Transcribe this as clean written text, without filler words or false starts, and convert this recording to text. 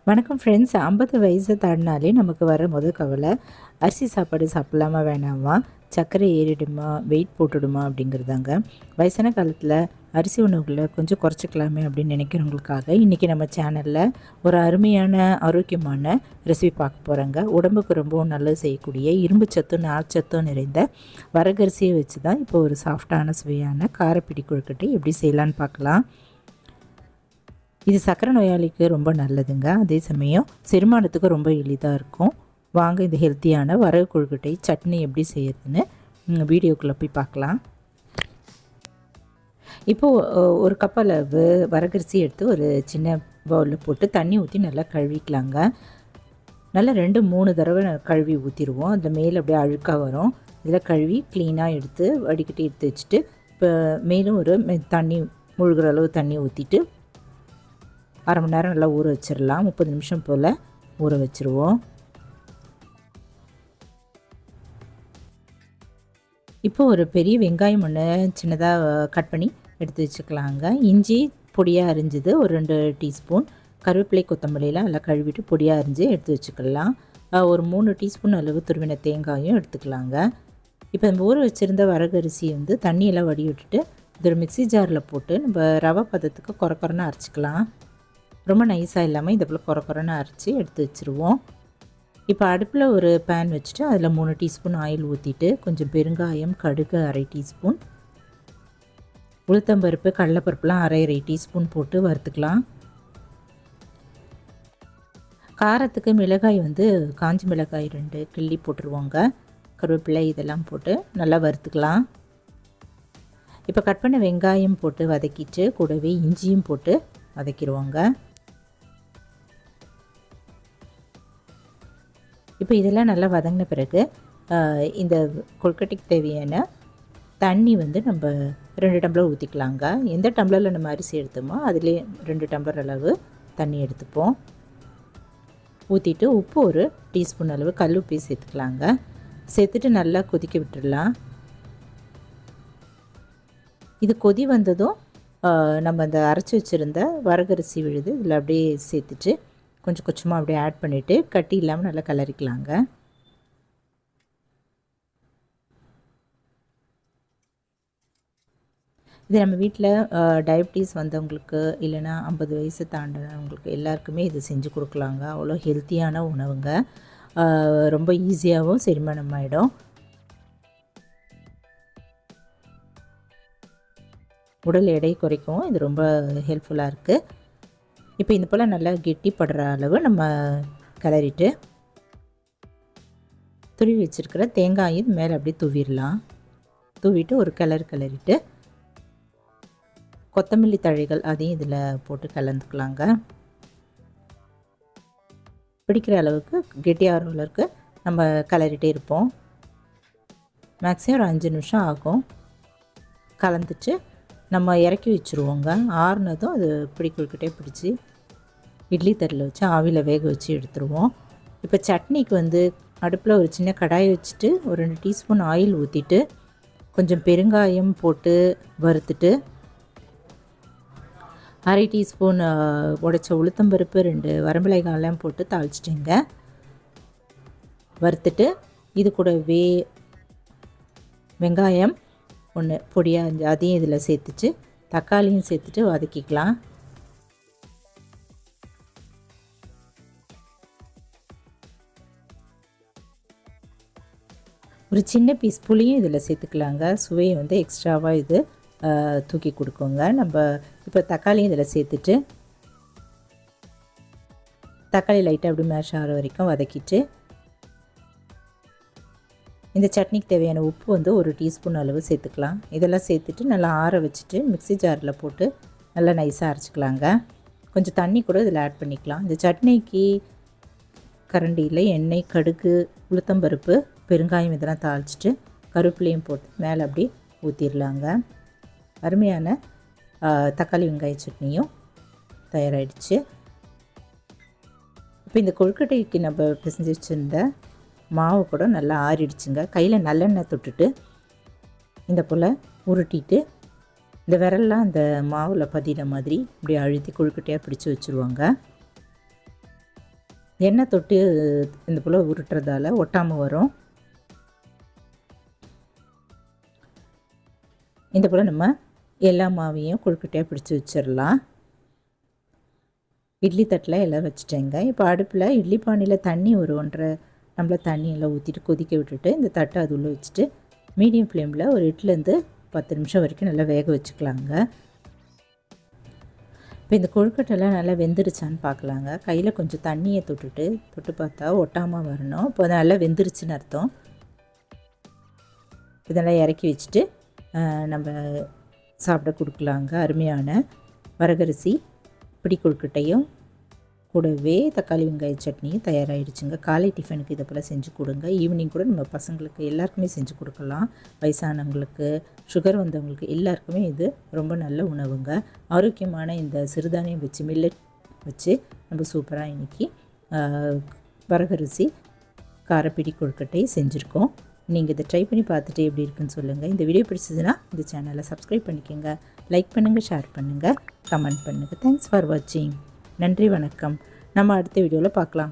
வணக்கம் ஃப்ரெண்ட்ஸ். 50 வயசு தாண்டினாலே நமக்கு வர முதல் கவலை அரிசி சாப்பாடு சாப்பிட்லாமா வேணாமா, சர்க்கரை ஏறிடுமா, வெயிட் போட்டுடுமா அப்படிங்கிறதாங்க. வயசான காலத்தில் அரிசி உணவுகளை கொஞ்சம் குறைச்சிக்கலாமே அப்படின்னு நினைக்கிறவங்களுக்காக இன்றைக்கி நம்ம சேனலில் ஒரு அருமையான ஆரோக்கியமான ரெசிபி பார்க்க போகிறோங்க. உடம்புக்கு ரொம்பவும் நல்லது செய்யக்கூடிய இரும்பு சத்தும் நார்ச்சத்தும் நிறைந்த வரகரிசியை வச்சு தான் இப்போ ஒரு சாஃப்டான சுவையான காரப்பிடி கொழுக்கட்டை எப்படி செய்யலான்னு பார்க்கலாம். இது சர்க்கரை நோயாளிக்கு ரொம்ப நல்லதுங்க. அதே சமயம் செரிமானத்துக்கு ரொம்ப எளிதாக இருக்கும். வாங்க இந்த ஹெல்த்தியான வரகு கொழுக்கட்டை சட்னி எப்படி செய்யறதுன்னு வீடியோக்குள்ளே போய் பார்க்கலாம். இப்போது ஒரு கப் அளவு வரகரிசி எடுத்து ஒரு சின்ன பவுலில் போட்டு தண்ணி ஊற்றி நல்லா கழுவிக்கலாங்க. நல்லா 2-3 தடவை கழுவி ஊற்றிடுவோம். அதில் மேலே அப்படியே அழுக்காக வரும். இதில் கழுவி க்ளீனாக எடுத்து வடிகட்டி எடுத்து வச்சுட்டு இப்போ மேலும் ஒரு தண்ணி முழுகிற அளவு தண்ணி ஊற்றிட்டு அரை மணி நேரம் நல்லா ஊற வச்சிடலாம். 30 நிமிஷம் போல் ஊற வச்சுருவோம். இப்போது ஒரு பெரிய வெங்காயம் ஒன்று சின்னதாக கட் பண்ணி எடுத்து வச்சுக்கலாங்க. இஞ்சி பொடியாக அரிஞ்சது ஒரு 2 டீஸ்பூன், கருவேப்பிலை கொத்தமல்லியெலாம் நல்லா கழுவிட்டு பொடியாக அரிஞ்சு எடுத்து வச்சுக்கலாம். ஒரு 3 டீஸ்பூன் அளவு துருவின தேங்காயும் எடுத்துக்கலாங்க. இப்போ நம்ம ஊற வச்சுருந்த வரகரிசி வந்து தண்ணியெல்லாம் வடி விட்டுட்டு இது ஒரு மிக்சி ஜாரில் போட்டு நம்ம ரவை பதத்துக்கு குறைன்னு அரைச்சிக்கலாம். ரொம்ப நைஸாக இல்லாமல் இதை போல் குறைன்னு அரைச்சி எடுத்து வச்சுருவோம். இப்போ அடுப்பில் ஒரு பேன் வச்சுட்டு அதில் 3 டீஸ்பூன் ஆயில் ஊற்றிட்டு கொஞ்சம் பெருங்காயம், கடுகு அரை டீஸ்பூன், உளுத்தம்பருப்பு, கடலைப்பருப்புலாம் அரை டீஸ்பூன் போட்டு வறுத்துக்கலாம். காரத்துக்கு மிளகாய் வந்து காஞ்சி மிளகாய் 2 கிள்ளி போட்டுருவோங்க. கருவேப்பிலை இதெல்லாம் போட்டு நல்லா வறுத்துக்கலாம். இப்போ கட் பண்ண வெங்காயம் போட்டு வதக்கிட்டு கூடவே இஞ்சியும் போட்டு வதக்கிடுவோங்க. இப்போ இதெல்லாம் நல்லா வதங்கின பிறகு இந்த கொழுக்கட்டைக்கு தேவையான தண்ணி வந்து நம்ம 2 டம்ளர் ஊற்றிக்கலாங்க. எந்த டம்ளரில் நம்ம அரிசி எடுத்தோமோ அதிலே 2 டம்ளர் அளவு தண்ணி எடுத்துப்போம். ஊற்றிட்டு உப்பு ஒரு டீஸ்பூன் அளவு கல் உப்பி சேர்த்துக்கலாங்க. சேர்த்துட்டு நல்லா கொதிக்க விட்டுடலாம். இது கொதி வந்ததும் நம்ம அந்த அரைச்சி வச்சுருந்த வரகரிசி விழுது இதில் அப்படியே சேர்த்துட்டு கொஞ்சம் கொஞ்சமாக அப்படியே ஆட் பண்ணிவிட்டு கட்டி இல்லாமல் நல்லா கிளறிக்கலாங்க. இது நம்ம வீட்டில் டயபிட்டிஸ் வந்தவங்களுக்கு இல்லைனா 50 வயசு தாண்டினவங்களுக்கு எல்லாருக்குமே இது செஞ்சு கொடுக்கலாங்க. அவ்வளோ ஹெல்த்தியான உணவுங்க. ரொம்ப ஈஸியாகவும் செரிமானம் ஆகிடும். உடல் எடை குறைக்கவும் இது ரொம்ப ஹெல்ப்ஃபுல்லாக இருக்குது. இப்போ இந்த போல் நல்லா கெட்டிப்படுற அளவு நம்ம கிளறிட்டு துருவி வச்சுருக்கிற தேங்காயும் மேலே அப்படியே தூவிடலாம். தூவிட்டு ஒரு கிளறிட்டு கொத்தமல்லி தழைகள் அதையும் இதில் போட்டு கலந்துக்கலாங்க. பிடிக்கிற அளவுக்கு கெட்டியாகிற அளவுக்கு நம்ம கிளறிட்டே இருப்போம். மேக்ஸிமம் ஒரு 5 நிமிஷம் ஆகும். கலந்துட்டு நம்ம இறக்கி வச்சுருவோங்க. ஆறுனதும் அது கொழுக்கட்டையே பிடிச்சி இட்லி தட்டில் வச்சு ஆவியில் வேக வச்சு எடுத்துருவோம். இப்போ சட்னிக்கு வந்து அடுப்பில் ஒரு சின்ன கடாயை வச்சுட்டு ஒரு 2 டீஸ்பூன் ஆயில் ஊற்றிட்டு கொஞ்சம் பெருங்காயம் போட்டு வறுத்துட்டு அரை டீஸ்பூன் உடைச்ச உளுத்தம்பருப்பு 2 வரமிளகாயெல்லாம் போட்டு தாளிச்சிட்டேங்க. வறுத்துட்டு இது கூட வெங்காயம் 1 பொடியாக அதையும் இதில் சேர்த்துட்டு தக்காளியும் சேர்த்துட்டு வதக்கிக்கலாம். ஒரு சின்ன பீஸ் புளியும் இதில் சேர்த்துக்கலாங்க. சுவையை வந்து எக்ஸ்ட்ராவாக இது தூக்கி கொடுக்குங்க. நம்ம இப்போ தக்காளியும் இதில் சேர்த்துட்டு தக்காளி லைட்டாக அப்படி மேஷ் ஆகிற வரைக்கும் வதக்கிட்டு இந்த சட்னிக்கு தேவையான உப்பு வந்து 1 டீஸ்பூன் அளவு சேர்த்துக்கலாம். இதெல்லாம் சேர்த்துட்டு நல்லா ஆற வச்சுட்டு மிக்சி ஜாரில் போட்டு நல்லா நைஸாக அரைச்சிக்கலாங்க. கொஞ்சம் தண்ணி கூட இதில் ஆட் பண்ணிக்கலாம். இந்த சட்னிக்கு கரண்டியில் எண்ணெய், கடுகு, உளுத்தம்பருப்பு, பெருங்காயம் இதெல்லாம் தாளிச்சிட்டு கருவேப்பிலையும் போட்டு மேலே அப்படி ஊற்றிடலாங்க. அருமையான தக்காளி வெங்காய சட்னியும் தயாராகிடுச்சு. இப்போ இந்த கொழுக்கட்டைக்கு நம்ம பிசைஞ்சு வச்சுருந்த மாவு கூட நல்லா ஆறிடுச்சுங்க. கையில் நல்லெண்ணெய் தொட்டுட்டு இந்த போல் உருட்டிட்டு இந்த விரல்லாம் அந்த மாவில் பதிகிற மாதிரி இப்படி அழுத்தி கொழுக்கட்டையாக பிடிச்சி வச்சுருவாங்க. எண்ணெய் தொட்டு இந்த போல் உருட்டுறதால ஒட்டாமல் வரும். இந்த போல் நம்ம எல்லா மாவையும் கொழுக்கட்டையாக பிடிச்சி வச்சிடலாம். இட்லி தட்டில் எல்லாம் வச்சுட்டேங்க. இப்போ அடுப்பில் இட்லி பானையில் தண்ணி ஒரு 1.5 டம்ளர் தண்ணி எல்லாம் ஊற்றிட்டு கொதிக்க விட்டுட்டு இந்த தட்டை அது உள்ளே வச்சுட்டு மீடியம் ஃப்ளேமில் ஒரு 8லேருந்து 10 நிமிஷம் வரைக்கும் நல்லா வேக வச்சுக்கலாங்க. இப்போ இந்த கொழுக்கட்டைலாம் நல்லா வெந்துருச்சான்னு பார்க்கலாங்க. கையில் கொஞ்சம் தண்ணியை தொட்டு பார்த்தா ஒட்டாமல் வரணும். இப்போ நல்லா வெந்துருச்சுன்னு அர்த்தம். இதெல்லாம் இறக்கி வச்சுட்டு நம்ம சாப்பிட கொடுக்கலாங்க. அருமையான வரகரிசி பிடி கொழுக்கட்டையும் கூடவே தக்காளி வெங்காய சட்னியும் தயாராகிடுச்சுங்க. காலை டிஃபனுக்கு இதை போல் செஞ்சு கொடுங்க. ஈவினிங் கூட நம்ம பசங்களுக்கு எல்லாருக்குமே செஞ்சு கொடுக்கலாம். வயசானவங்களுக்கு, சுகர் வந்தவங்களுக்கு எல்லாருக்குமே இது ரொம்ப நல்ல உணவுங்க. ஆரோக்கியமான இந்த சிறுதானியம் வச்சு மில்லட் வச்சு நம்ம சூப்பராக இன்றைக்கி வரகரிசி காரப்பிடி கொழுக்கட்டை செஞ்சுருக்கோம். நீங்கள் இதை ட்ரை பண்ணி பார்த்துட்டு எப்படி இருக்குன்னு சொல்லுங்கள். இந்த வீடியோ பிடிச்சதுன்னா இந்த சேனலை சப்ஸ்கிரைப் பண்ணிக்கோங்க. லைக் பண்ணுங்கள், ஷேர் பண்ணுங்கள், கமெண்ட் பண்ணுங்கள். தேங்க்ஸ் ஃபார் வாட்சிங். நன்றி, வணக்கம். நம்ம அடுத்த வீடியோவில் பார்க்கலாம்.